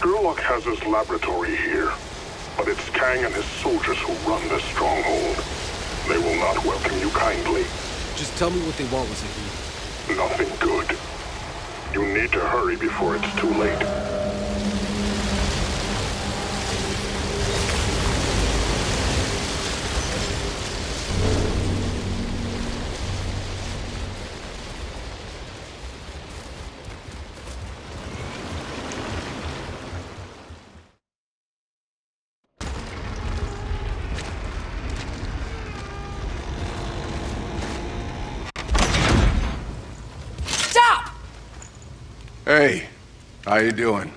Skurlock has his laboratory here, but it's Kang and his soldiers who run this stronghold. They will not welcome you kindly. Just tell me what they want, Wazaki. Nothing good. You need to hurry before it's too late. Hey, how you doing?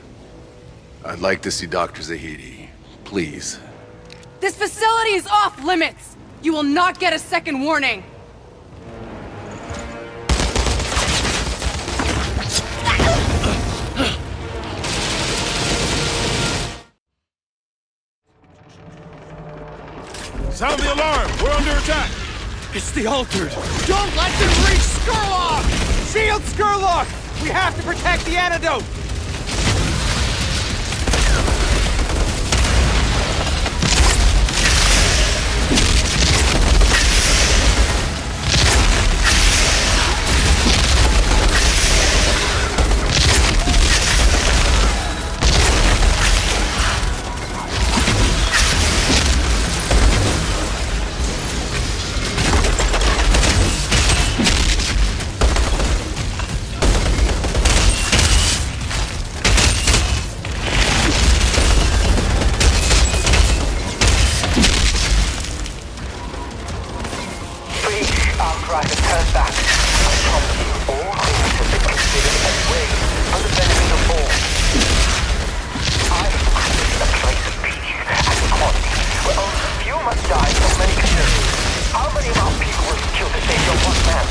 I'd like to see Dr. Zahidi, please. This facility is off limits! You will not get a second warning! Sound the alarm! We're under attack! It's the Altered! Don't let them reach Skurlock! Shield Skurlock! We have to protect the antidote! Outriders, turn back. I promise you, all things have been considered and weighed for the benefit of all. I have created a place of peace and equality, where only a few must die so many can live. How many of our people will you kill to save your one man?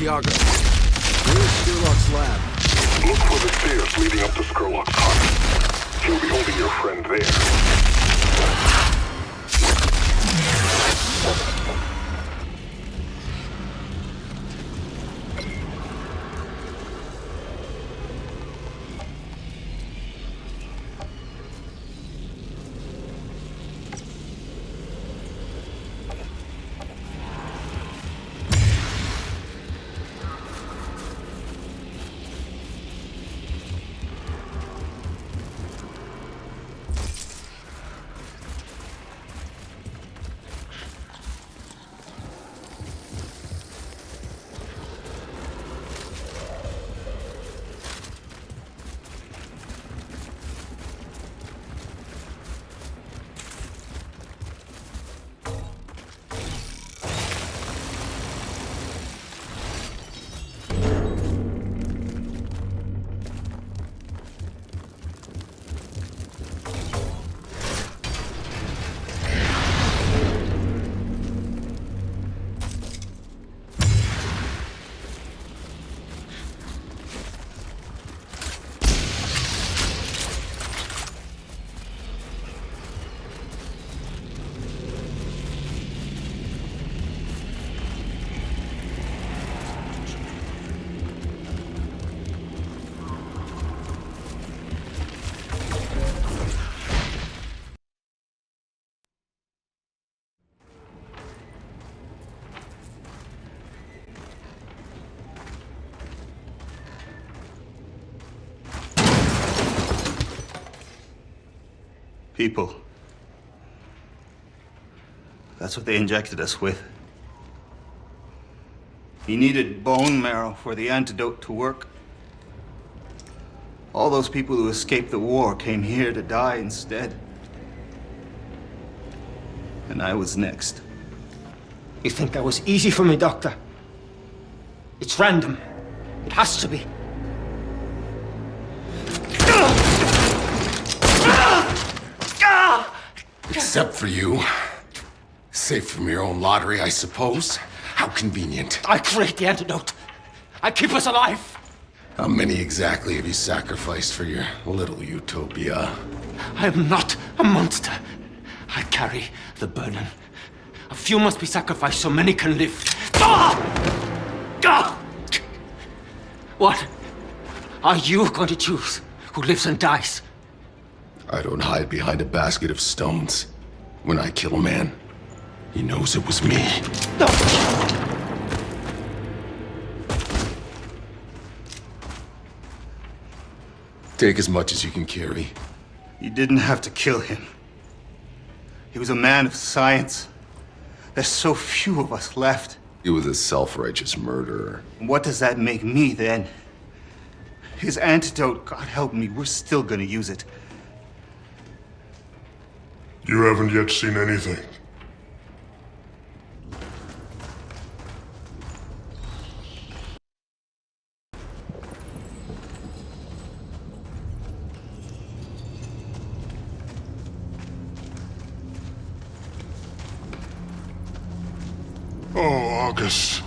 Tiago, where's Skurlock's lab? Look for the stairs leading up to Skurlock's hut. He'll be holding your friend there. People. That's what they injected us with. He needed bone marrow for the antidote to work. All those people who escaped the war came here to die instead. And I was next. You think that was easy for me, Doctor? It's random. It has to be. Except for you. Safe from your own lottery, I suppose. How convenient. I create the antidote. I keep us alive. How many exactly have you sacrificed for your little utopia? I am not a monster. I carry the burden. A few must be sacrificed so many can live. What are you going to choose? Who lives and dies? I don't hide behind a basket of stones. When I kill a man, he knows it was me. No. Take as much as you can carry. You didn't have to kill him. He was a man of science. There's so few of us left. He was a self-righteous murderer. What does that make me, then? His antidote, God help me, we're still gonna use it. You haven't yet seen anything. Oh, August.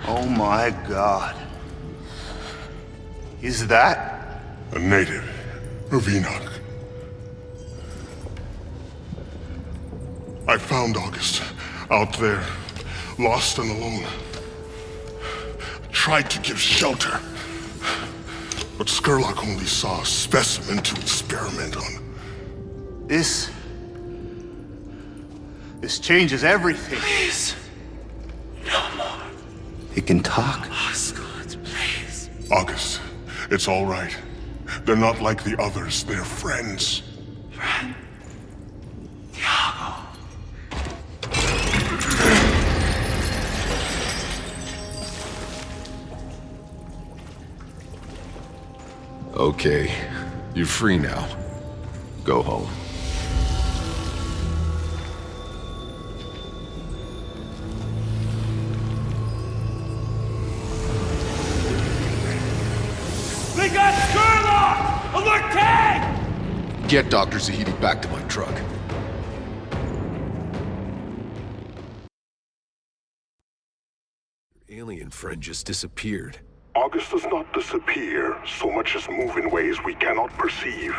Oh my God. Is that? A native of Enoch. I found August out there, lost and alone. Tried to give shelter, but Skurlock only saw a specimen to experiment on. This changes everything. Please. No more. He can talk. Osgood, please. August, it's all right. They're not like the others, they're friends. Friend. Thiago. Okay, you're free now. Go home. We got Skurlock! Alert Kang! Get Dr. Zahidi back to my truck. Your alien friend just disappeared. August does not disappear, so much as move in ways we cannot perceive.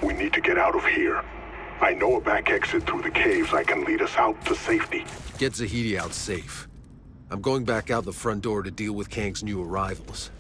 We need to get out of here. I know a back exit through the caves that can lead us out to safety. Get Zahidi out safe. I'm going back out the front door to deal with Kang's new arrivals.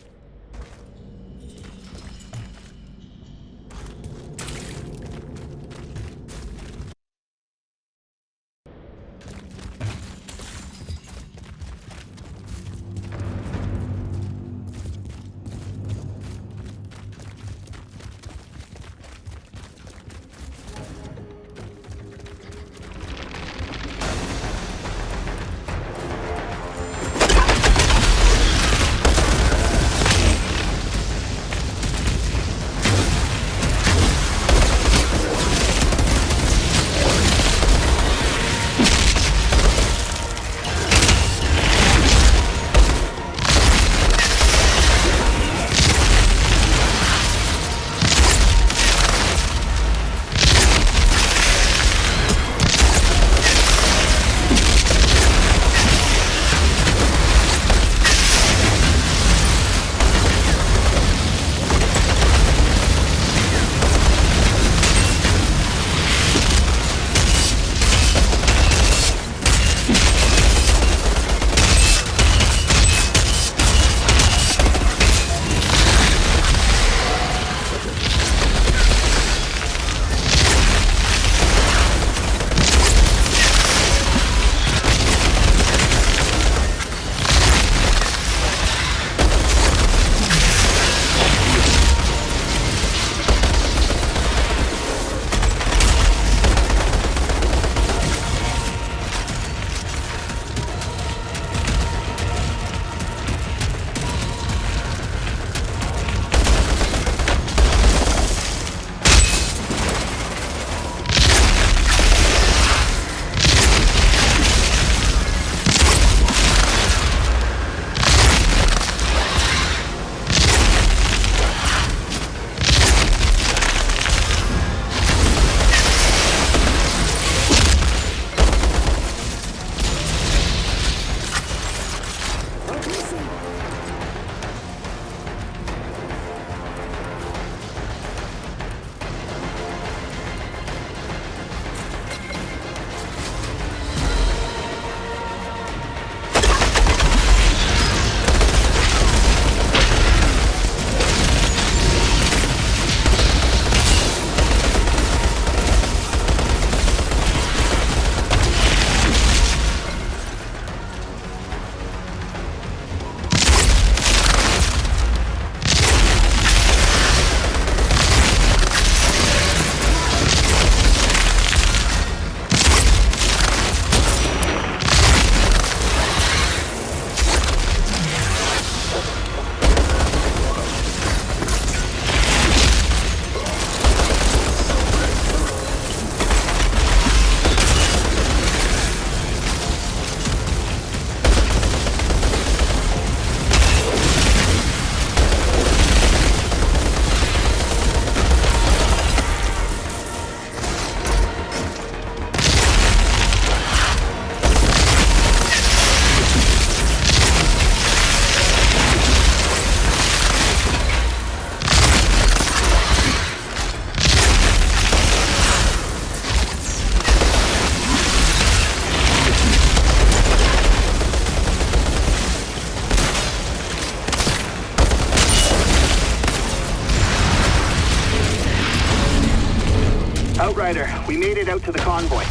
Outrider, we made it out to the convoy.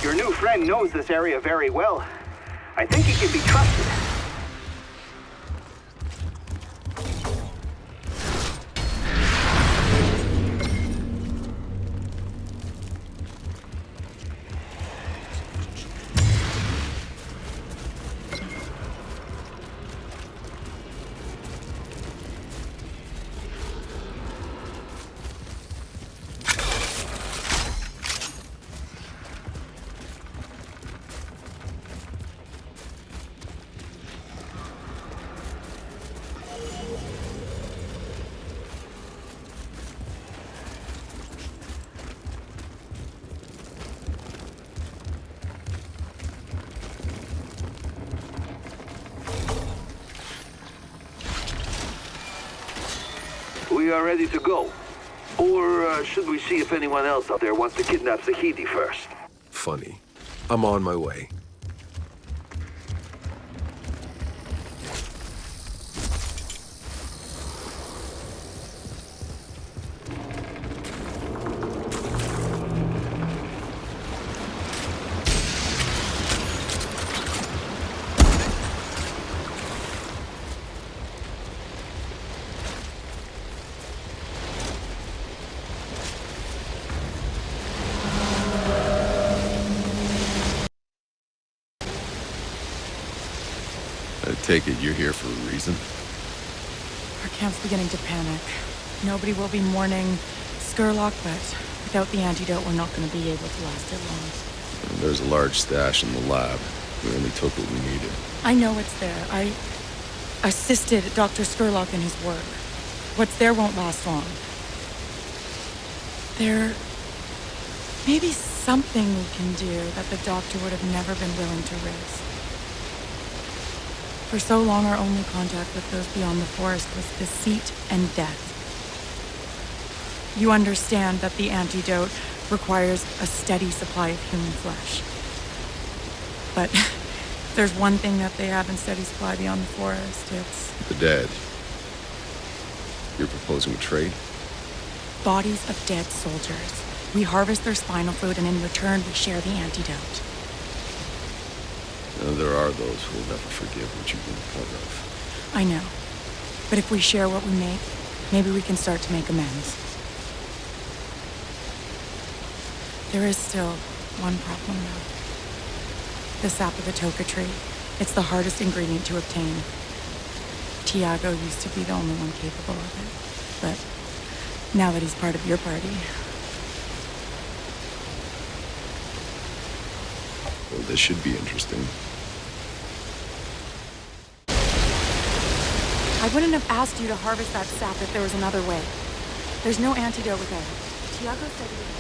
Your new friend knows this area very well. I think he can be trusted. We are ready to go. Or should we see if anyone else out there wants to kidnap Zahidi first? Funny. I'm on my way. I take it you're here for a reason? Our camp's beginning to panic. Nobody will be mourning Skurlock, but without the antidote, we're not going to be able to last it long. And there's a large stash in the lab. We only took what we needed. I know it's there. I assisted Dr. Skurlock in his work. What's there won't last long. There may be something we can do that the doctor would have never been willing to risk. For so long, our only contact with those beyond the forest was deceit and death. You understand that the antidote requires a steady supply of human flesh. But there's one thing that they have in steady supply beyond the forest. It's The dead. You're proposing a trade? bodies of dead soldiers. We harvest their spinal fluid, and in return, we share the antidote. There are those who will never forgive what you've been a part of. I know. But if we share what we make, maybe we can start to make amends. There is still one problem, though. The sap of the toka tree. It's the hardest ingredient to obtain. Tiago used to be the only one capable of it. But now that he's part of your party... Well, this should be interesting. I wouldn't have asked you to harvest that sap if there was another way. There's no antidote without it. Tiago said he...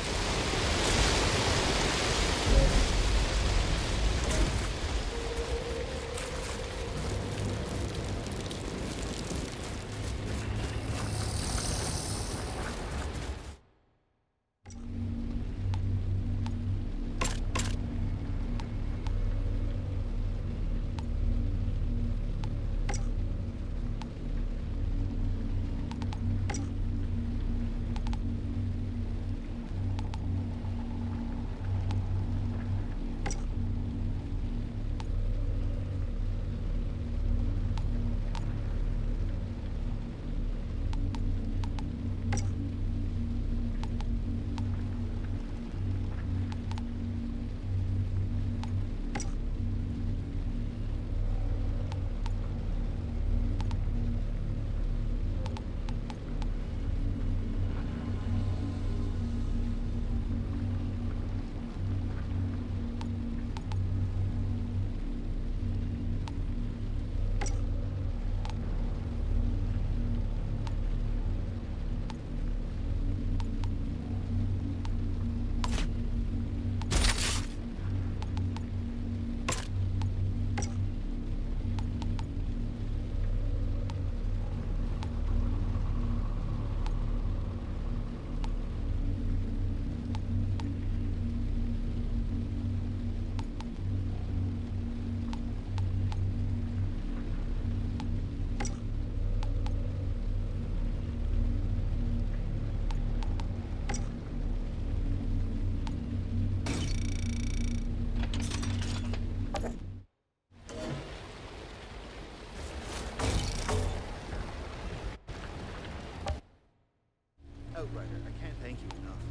Outrider, I can't thank you enough.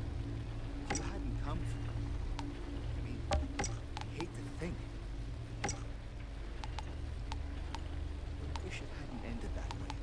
If you hadn't come for me, I mean, I hate to think. I wish it hadn't ended that way.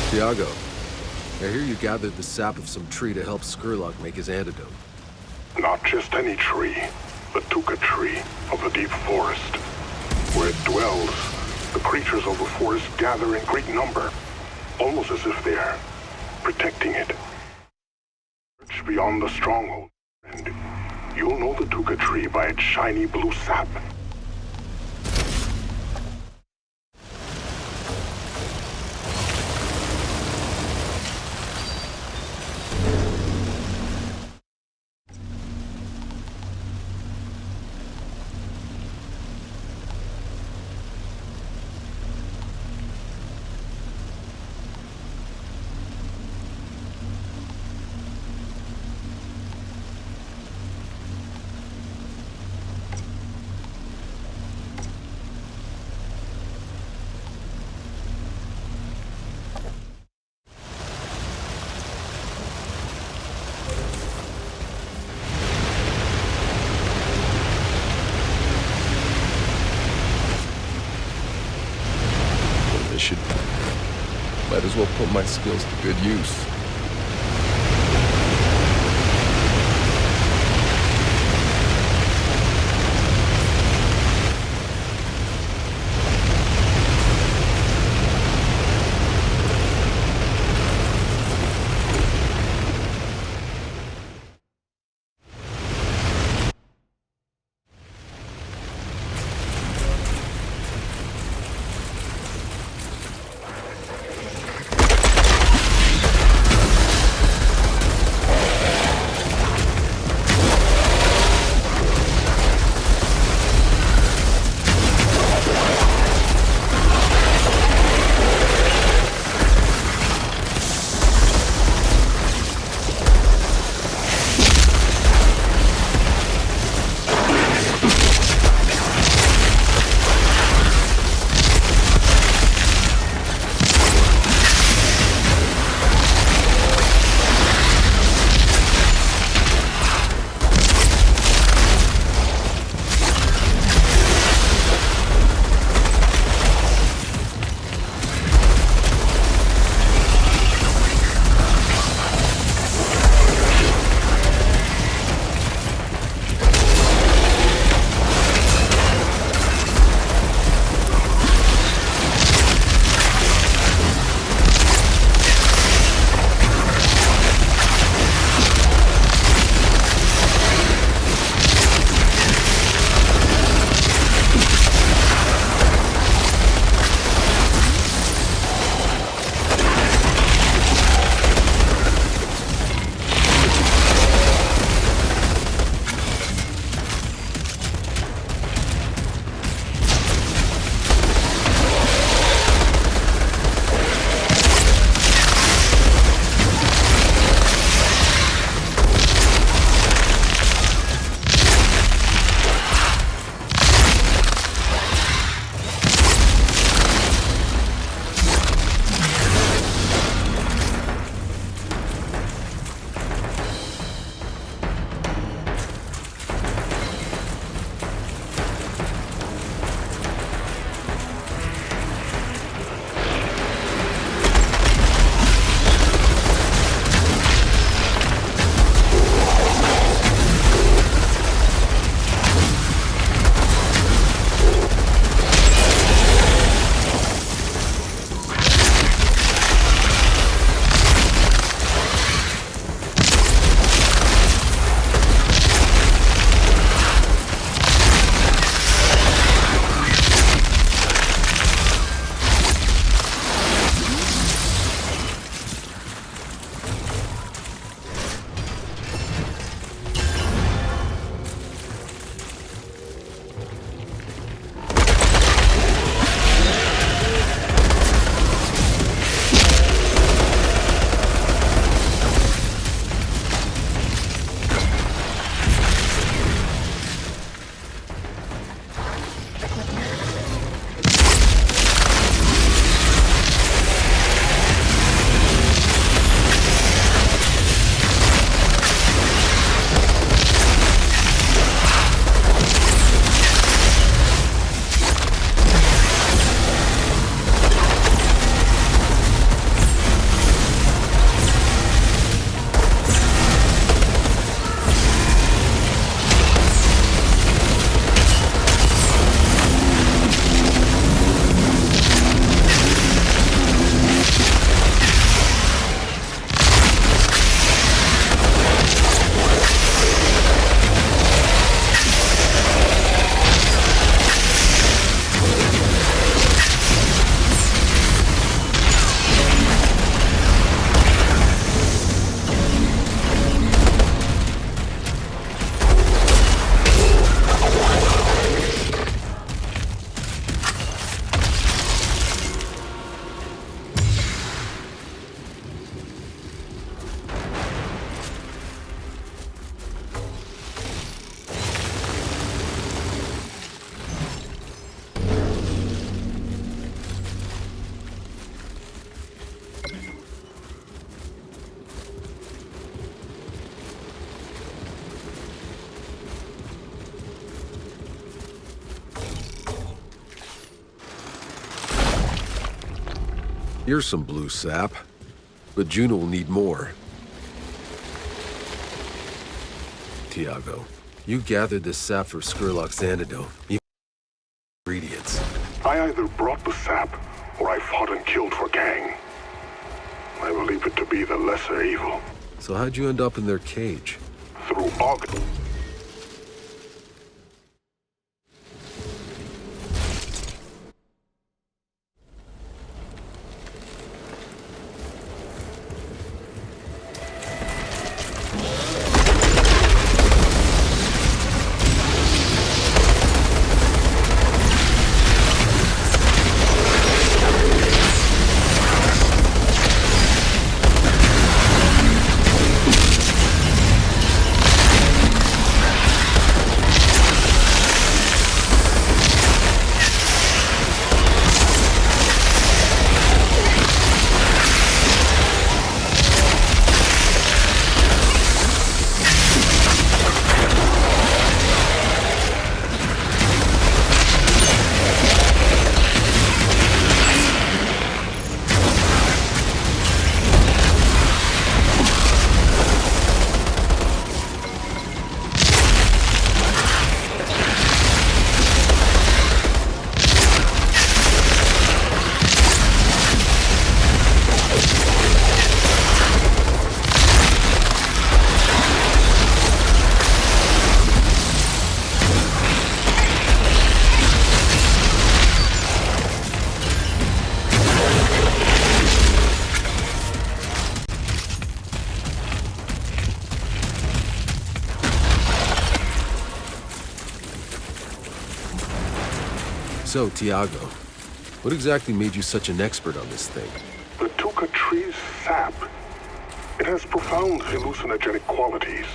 Tiago, I hear you gathered the sap of some tree to help Skurlock make his antidote. Not just any tree, the Tuca tree of the deep forest. Where it dwells, the creatures of the forest gather in great number, almost as if they're protecting it. Search beyond the stronghold, and you'll know the Tuca tree by its shiny blue sap. Might as well put my skills to good use. Here's some blue sap, but Juno will need more. Tiago, you gathered this sap for Skurlock's antidote. You ingredients. I either brought the sap, or I fought and killed for Kang. I believe it to be the lesser evil. So how'd you end up in their cage? Through August. So, Tiago, what exactly made you such an expert on this thing? The Tuca tree's sap. It has profound hallucinogenic qualities.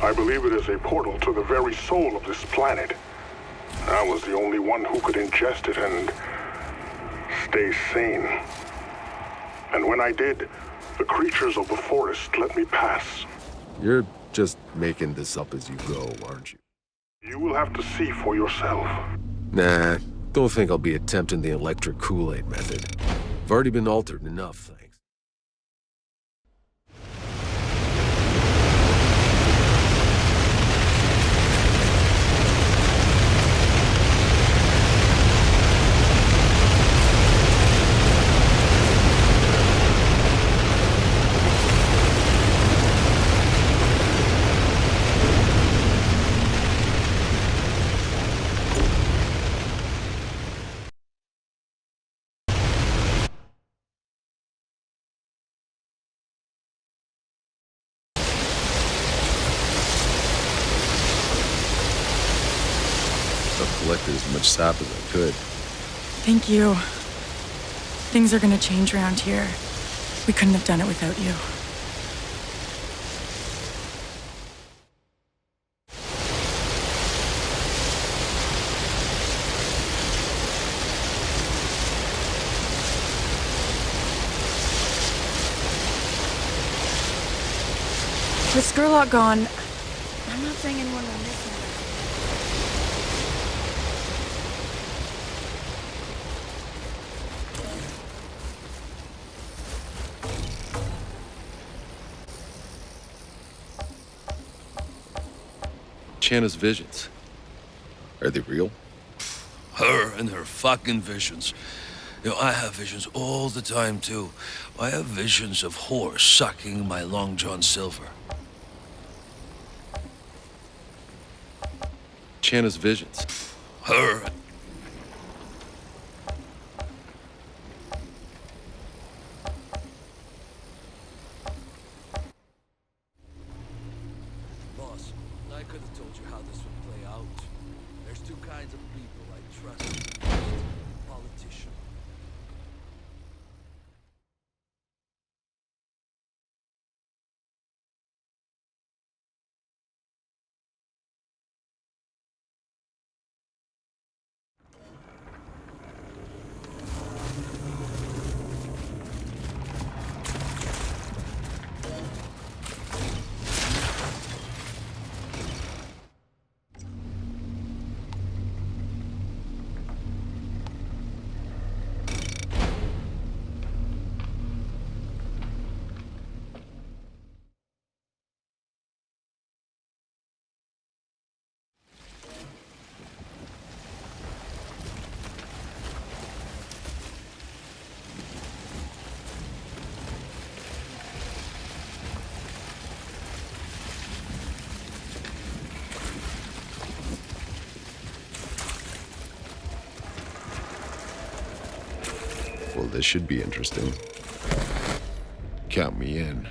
I believe it is a portal to the very soul of this planet. I was the only one who could ingest it and stay sane. And when I did, the creatures of the forest let me pass. You're just making this up as you go, aren't you? You will have to see for yourself. Nah, don't think I'll be attempting the electric Kool-Aid method. I've already been altered enough, thanks. I've collected as much sap as I could. Thank you. Things are gonna change around here. We couldn't have done it without you. With Skurlock gone, I'm not saying anyone will miss him. Channa's visions. Are they real? Her and her fucking visions. You know, I have visions all the time, too. I have visions of whores sucking my Long John Silver. Channa's visions. Her. Boss, I could have told you how this would play out. There's two kinds of people I trust the most. Politicians. Well, this should be interesting. Count me in.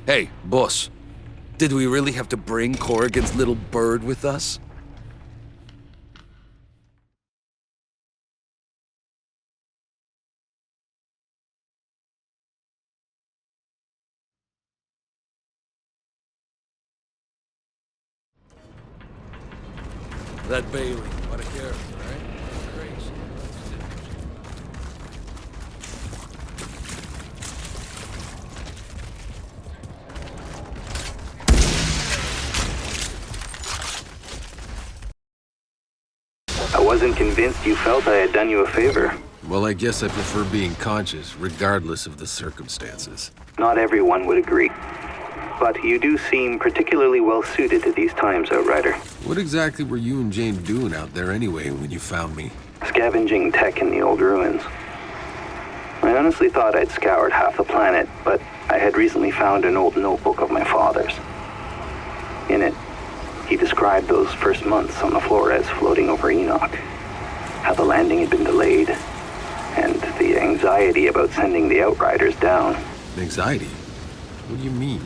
Hey, boss. Did we really have to bring Corrigan's little bird with us? That Bailey, what a character, right? Crazy. I wasn't convinced you felt I had done you a favor. Well, I guess I prefer being conscious, regardless of the circumstances. Not everyone would agree. But you do seem particularly well suited to these times, Outrider. What exactly were you and Jane doing out there anyway when you found me? Scavenging tech in the old ruins. I honestly thought I'd scoured half the planet, but I had recently found an old notebook of my father's. In it, he described those first months on the Flores floating over Enoch. How the landing had been delayed, and the anxiety about sending the Outriders down. Anxiety? What do you mean?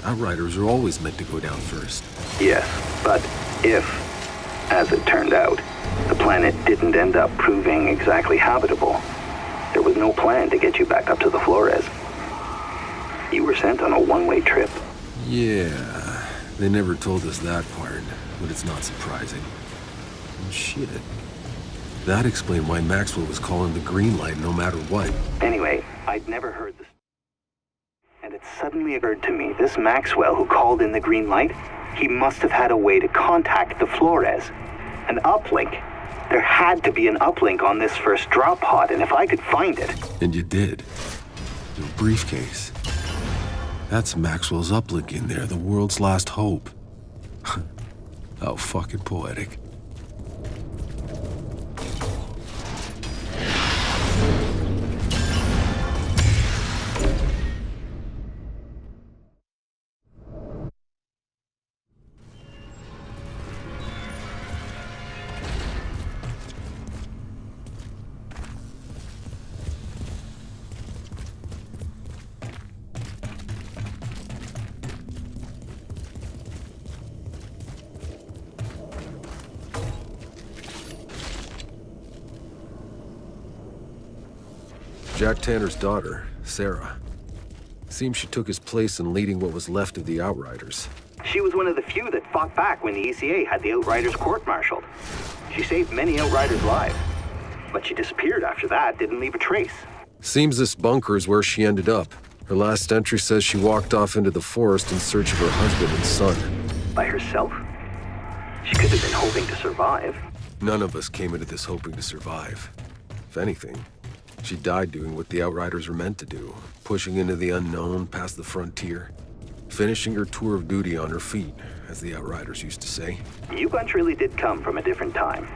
Outriders are always meant to go down first. Yes, but if, as it turned out, the planet didn't end up proving exactly habitable, there was no plan to get you back up to the Flores. You were sent on a one-way trip. Yeah, they never told us that part, but it's not surprising. And shit. That explained why Maxwell was calling the green light no matter what. Anyway, I'd never heard this. And it suddenly occurred to me, this Maxwell who called in the green light, he must have had a way to contact the Flores. An uplink. There had to be an uplink on this first drop pod, and if I could find it... And you did. Your briefcase. That's Maxwell's uplink in there, the world's last hope. How fucking poetic. Jack Tanner's daughter, Sarah. Seems she took his place in leading what was left of the Outriders. She was one of the few that fought back when the ECA had the Outriders court-martialed. She saved many Outriders' lives. But she disappeared after that, didn't leave a trace. Seems this bunker is where she ended up. Her last entry says she walked off into the forest in search of her husband and son. By herself? She could have been hoping to survive. None of us came into this hoping to survive. If anything, she died doing what the Outriders were meant to do, pushing into the unknown past the frontier, finishing her tour of duty on her feet, as the Outriders used to say. You bunch really did come from a different time.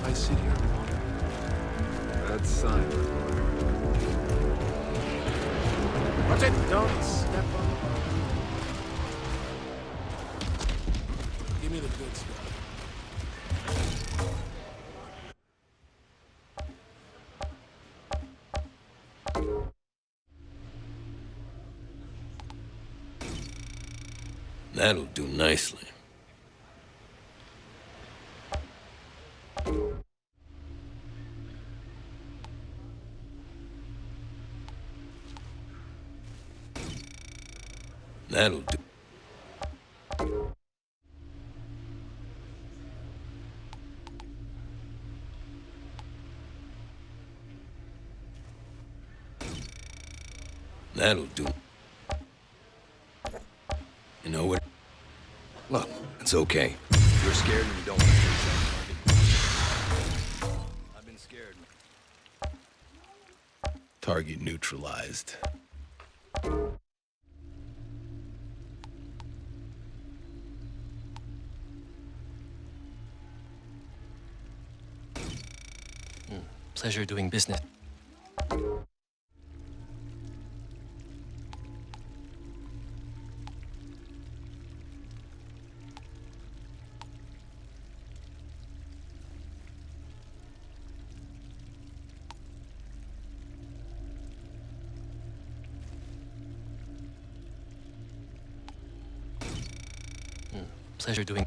I sit here and water. That's sign. Watch it! Don't step on the ball. Give me the good stuff. That'll do nicely. That'll do. That'll do. You know what? Look, it's okay. You're scared and you don't want to do something. I've been scared. Target neutralized. Pleasure doing business. Pleasure doing.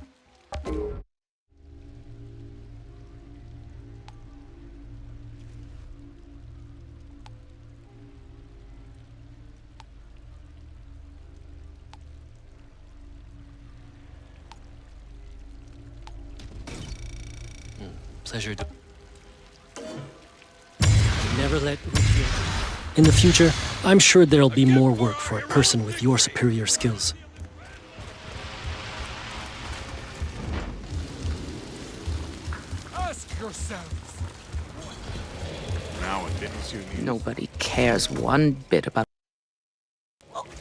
Pleasure doing. Never let in the future, I'm sure there'll be more work for a person with your superior skills. Nowadays, you need... Nobody cares one bit about...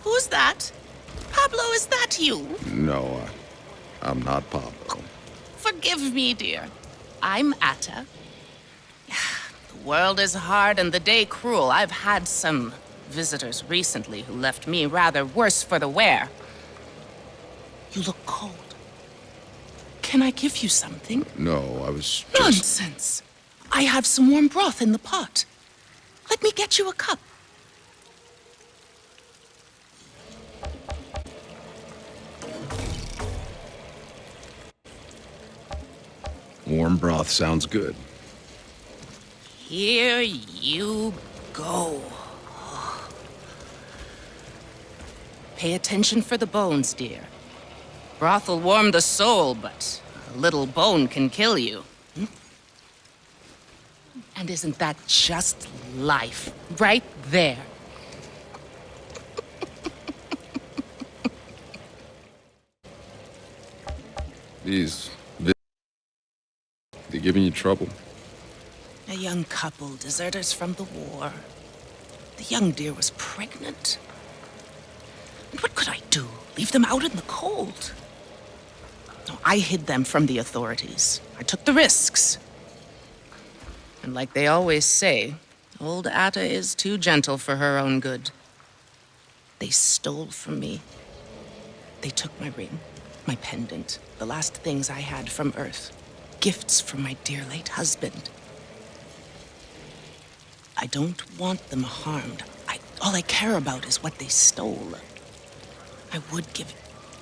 Who's that? Pablo, is that you? No, I'm not Pablo. Forgive me, dear. I'm Atta. The world is hard and the day cruel. I've had some visitors recently who left me rather worse for the wear. You look cold. Can I give you something? No, I was just... Nonsense! I have some warm broth in the pot. Let me get you a cup. Warm broth sounds good. Here you go. Pay attention for the bones, dear. Broth will warm the soul, but a little bone can kill you. And isn't that just life? Right there. These... They're giving you trouble. A young couple, deserters from the war. The young dear was pregnant. And what could I do? Leave them out in the cold? No, I hid them from the authorities. I took the risks. And like they always say, old Atta is too gentle for her own good. They stole from me. They took my ring, my pendant, the last things I had from Earth. Gifts from my dear late husband. I don't want them harmed. All I care about is what they stole. I would give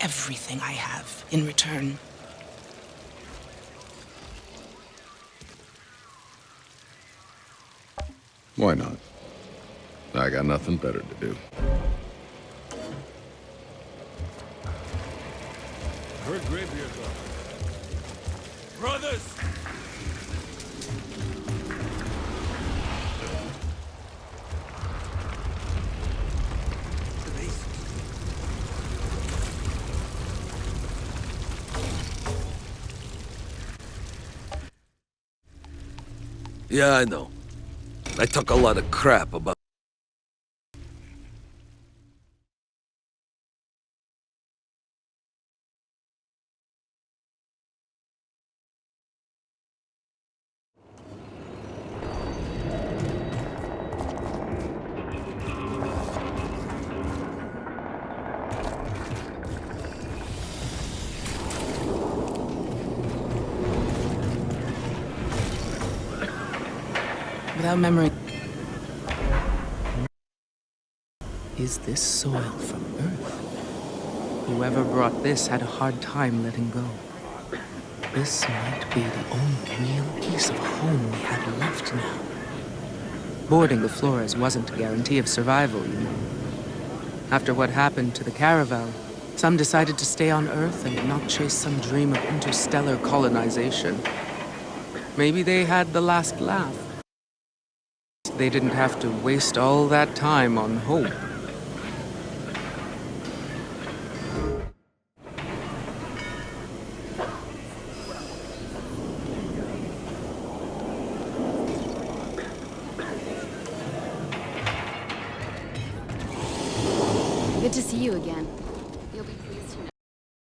everything I have in return. Why not? I got nothing better to do. Heard Graybeard go. Brothers! Yeah, I know. I took a lot of crap about... Without memory. Is this soil from Earth? Whoever brought this had a hard time letting go. This might be the only real piece of home we had left now. Boarding the Flores wasn't a guarantee of survival, you know. After what happened to the Caravel, some decided to stay on Earth and not chase some dream of interstellar colonization. Maybe they had the last laugh. They didn't have to waste all that time on hope. Good to see you again.